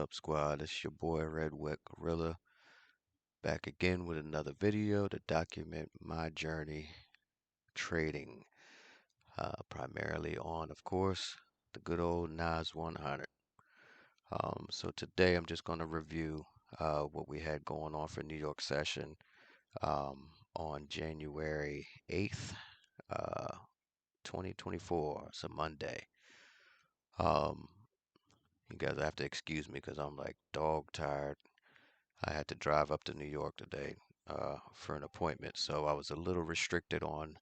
up, squad? It's your boy RedWetGorilla back again with another video to document my journey trading, primarily on, of course, the good old Nas 100. So today I'm just going to review what we had going on for New York session on January 8th, uh, 2024. It's a Monday. Um, you guys have to excuse me because I'm like dog tired. I had to drive up to New York today for an appointment, so I was a little restricted on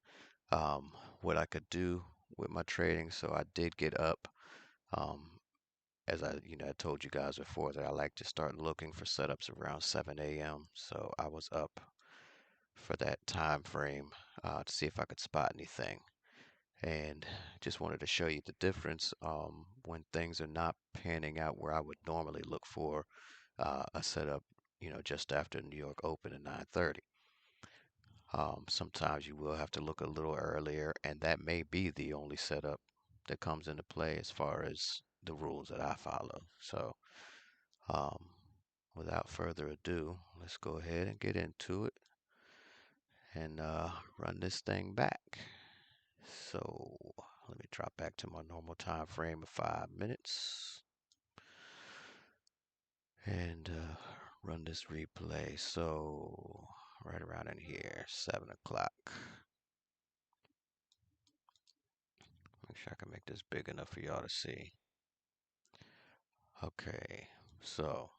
what I could do with my trading. So I did get up, um, as I told you guys before that I like to start looking for setups around 7 a.m. So I was up for that time frame to see if I could spot anything, and just wanted to show you the difference when things are not panning out where I would normally look for a setup, just after New York Open at 9:30. Sometimes you will have to look a little earlier, and that may be the only setup that comes into play as far as the rules that I follow. So, um, without further ado, let's go ahead and get into it and run this thing back. So, let me drop back to my normal time frame of 5 minutes and run this replay. So, right around in here, 7 o'clock. Make sure I can make this big enough for y'all to see. Okay, so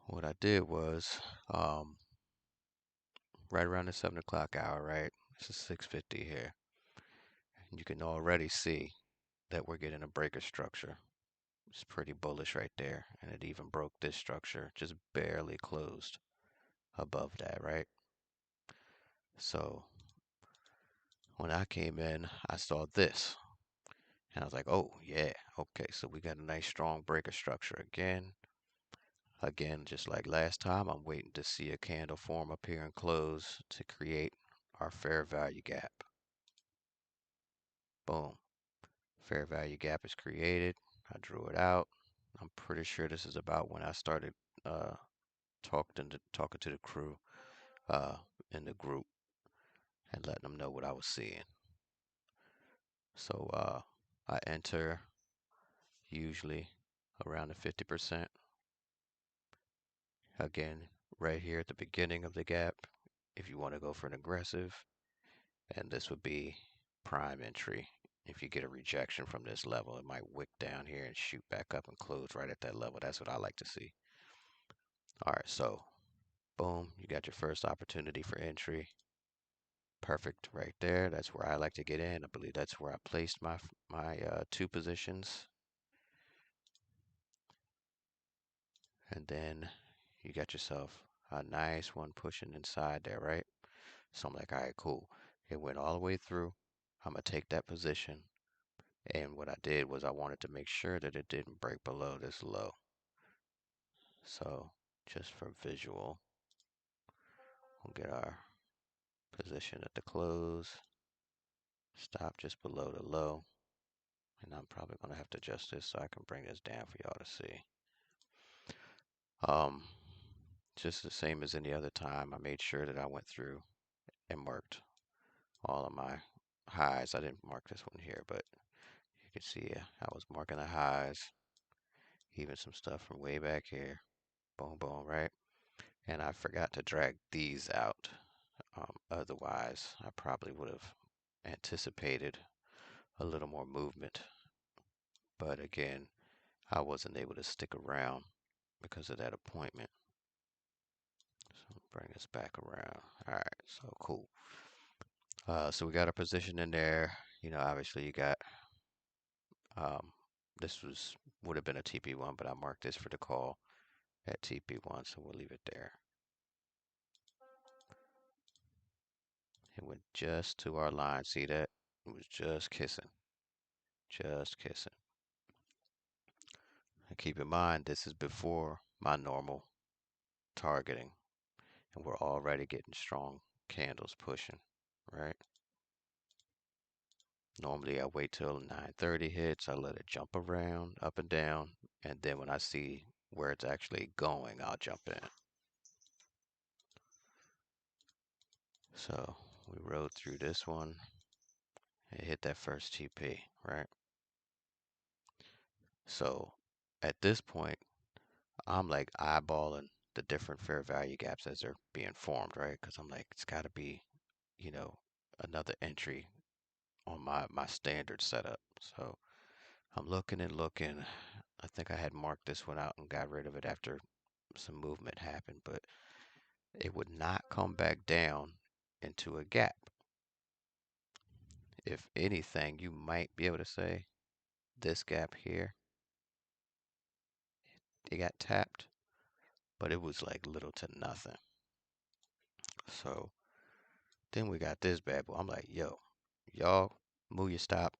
what I did was, right around the 7 o'clock hour, right? This is 6:50 here. And you can already see that we're getting a breaker structure. It's pretty bullish right there. And it even broke this structure, just barely closed above that, right? So when I came in, I saw this. And I was like, oh, yeah, okay, so we got a nice strong breaker structure again. Again, just like last time, I'm waiting to see a candle form up here and close to create our fair value gap. Boom. Fair value gap is created. I drew it out. I'm pretty sure this is about when I started uh, talking to the crew uh, in the group and letting them know what I was seeing. So I enter usually around the 50%. Again, right here at the beginning of the gap, if you want to go for an aggressive, and this would be prime entry. If you get a rejection from this level, it might wick down here and shoot back up and close right at that level. That's what I like to see. All right, so boom, you got your first opportunity for entry. Perfect right there. That's where I like to get in. I believe that's where I placed my two positions. And then you got yourself a nice one pushing inside there, right? So I'm like, all right, cool. It went all the way through. I'm gonna take that position. And what I did was I wanted to make sure that it didn't break below this low. So just for visual, we'll get our position at the close. Stop just below the low. And I'm probably going to have to adjust this so I can bring this down for y'all to see. Um, just the same as any other time, I made sure that I went through and marked all of my highs. I didn't mark this one here, but you can see I was marking the highs, even some stuff from way back here. Boom, boom, right? And I forgot to drag these out. Otherwise, I probably would have anticipated a little more movement. But again, I wasn't able to stick around because of that appointment. So bring us back around. All right, so cool. So we got a position in there. Obviously you got um, this would have been a TP1, but I marked this for the call at TP1, so we'll leave it there. It went just to our line. See that? It was just kissing. Just kissing. And keep in mind, this is before my normal targeting, and we're already getting strong candles pushing, right? Normally, I wait till 9:30 hits. I let it jump around, up and down, and then when I see where it's actually going, I'll jump in. So we rode through this one and hit that first TP, right? So at this point, I'm like eyeballing the different fair value gaps as they're being formed, right? Because I'm like, it's got to be, you know, another entry on my standard setup. So I'm looking and looking. I think I had marked this one out and got rid of it after some movement happened, but it would not come back down into a gap. If anything, you might be able to say this gap here, it got tapped, but it was like little to nothing. So then we got this bad boy. I'm like, yo, y'all move your stop.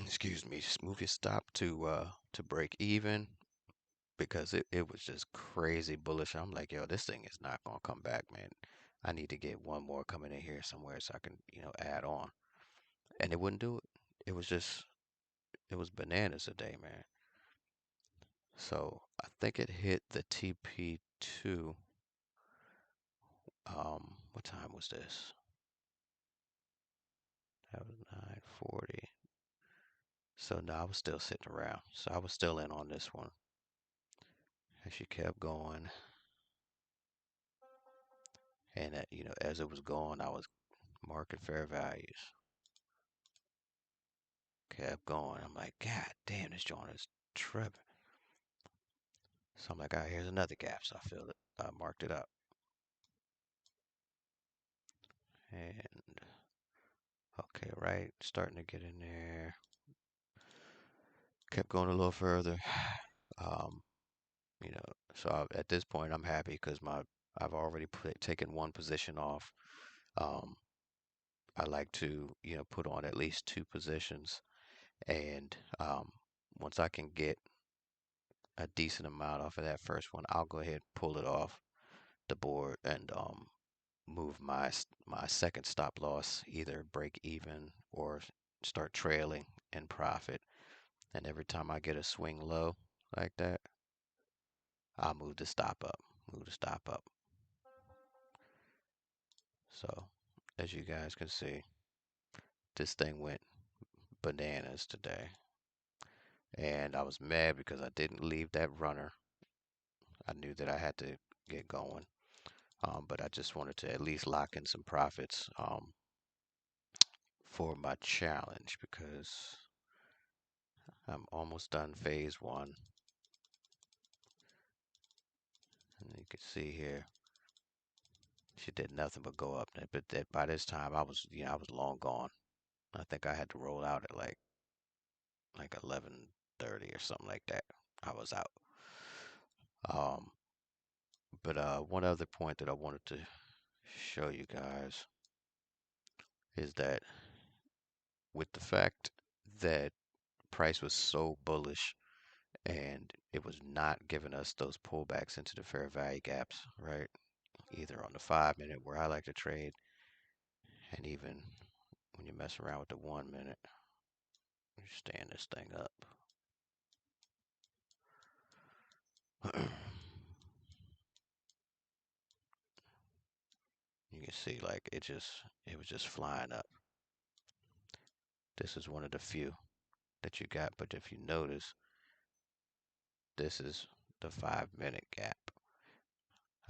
Excuse me, just move your stop to break even because it was just crazy bullish. I'm like, yo, this thing is not gonna come back, man. I need to get one more coming in here somewhere so I can, add on. And it wouldn't do it. It was just it was bananas today, man. So I think it hit the TP2. What time was this? That was 9:40. So no, I was still sitting around. So I was still in on this one. And she kept going. And as it was going, I was marking fair values. Kept going. I'm like, God damn, this joint is tripping. So I'm like, all right, here's another gap. So I filled it. I marked it up. And okay, right, starting to get in there. Kept going a little further. Um, so at this point, I'm happy because I've already taken one position off. Um, I like to, put on at least two positions, and once I can get a decent amount off of that first one, I'll go ahead and pull it off the board and move my second stop loss, either break even or start trailing and profit. And every time I get a swing low like that, I'll move the stop up, move the stop up. So as you guys can see, this thing went bananas today. And I was mad because I didn't leave that runner. I knew that I had to get going. But I just wanted to at least lock in some profits for my challenge because I'm almost done phase one. And you can see here, she did nothing but go up. But by this time, I was long gone. I think I had to roll out at like 11:30 or something like that. I was out. Um, but one other point that I wanted to show you guys is that with the fact that price was so bullish and it was not giving us those pullbacks into the fair value gaps, right? Either on the 5 minute where I like to trade, and even when you mess around with the 1 minute, you stand this thing up. You can see like it was just flying up. This is one of the few that you got, but if you notice, this is the 5 minute gap.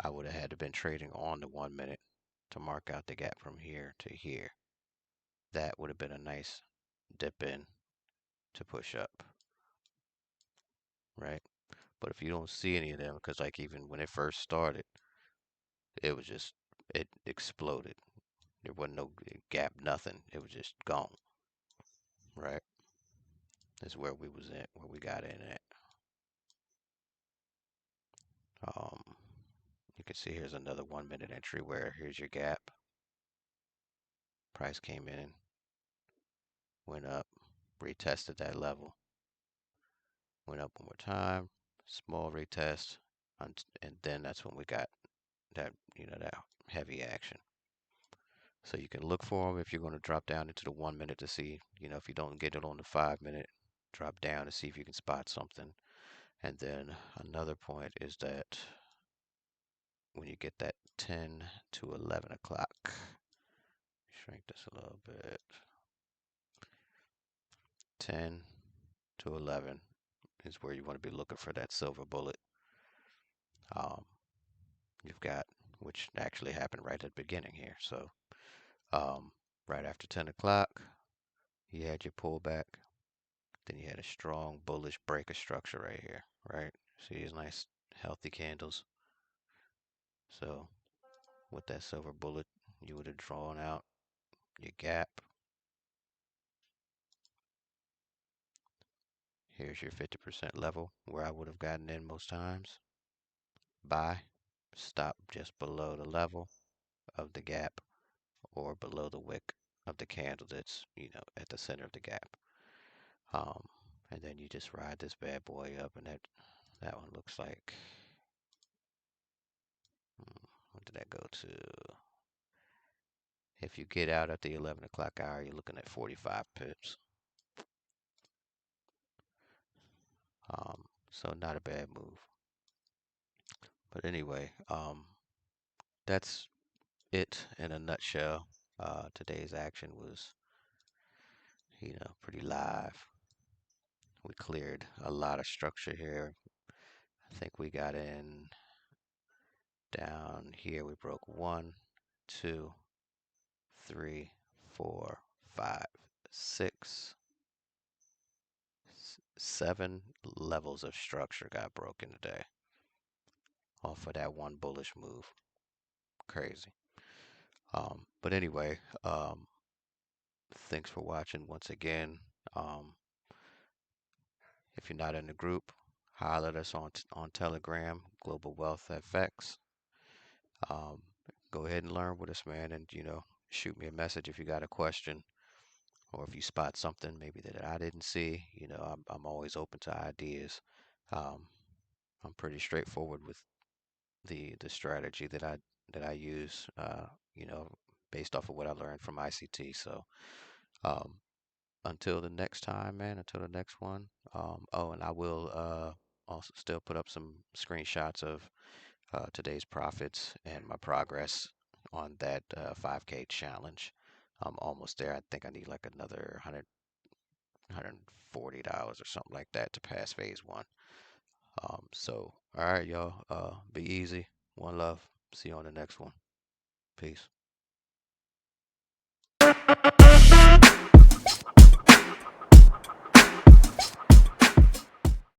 I would have had to been trading on the 1 minute to mark out the gap from here to here. That would have been a nice dip in to push up, right? But if you don't see any of them, because like even when it first started, it was just it exploded. There wasn't no gap, nothing. It was just gone, right? That's where we was at, where we got in at. Um, you can see here's another 1 minute entry where here's your gap. Price came in, went up, retested that level, went up one more time, small retest, and then that's when we got that, that heavy action. So you can look for them if you're going to drop down into the 1 minute to see, if you don't get it on the 5 minute, drop down to see if you can spot something. And then another point is that when you get that 10 to 11 o'clock, shrink this a little bit, 10 to 11 is where you want to be looking for that silver bullet. Um, you've got, which actually happened right at the beginning here. So um, right after 10 o'clock, you had your pullback. Then you had a strong bullish breaker structure right here, right? See these nice healthy candles. So with that silver bullet, you would have drawn out your gap. Here's your 50% level where I would have gotten in most times. Buy, stop just below the level of the gap or below the wick of the candle that's, at the center of the gap. Um, and then you just ride this bad boy up, and that one looks like, what did that go to? If you get out at the 11 o'clock hour, you're looking at 45 pips. So not a bad move. But anyway, that's it in a nutshell. Today's action was, pretty live. We cleared a lot of structure here. I think we got in down here. We broke 1, 2, 3, 4, 5, 6, 7 levels of structure got broken today off of that one bullish move. Crazy. But anyway, thanks for watching once again. If you're not in the group, holler at us on Telegram, Global Wealth FX. Um, Go ahead and learn with us, man, and shoot me a message if you got a question or if you spot something maybe that I didn't see. I'm always open to ideas. Um, I'm pretty straightforward with the strategy that I use. Based off of what I learned from ICT. So um, until the next time, man. Until the next one. Oh, and I will also still put up some screenshots of today's profits and my progress on that 5K challenge. I'm almost there. I think I need like another $140 or something like that to pass phase one. So, all right, y'all. Be easy. One love. See you on the next one. Peace.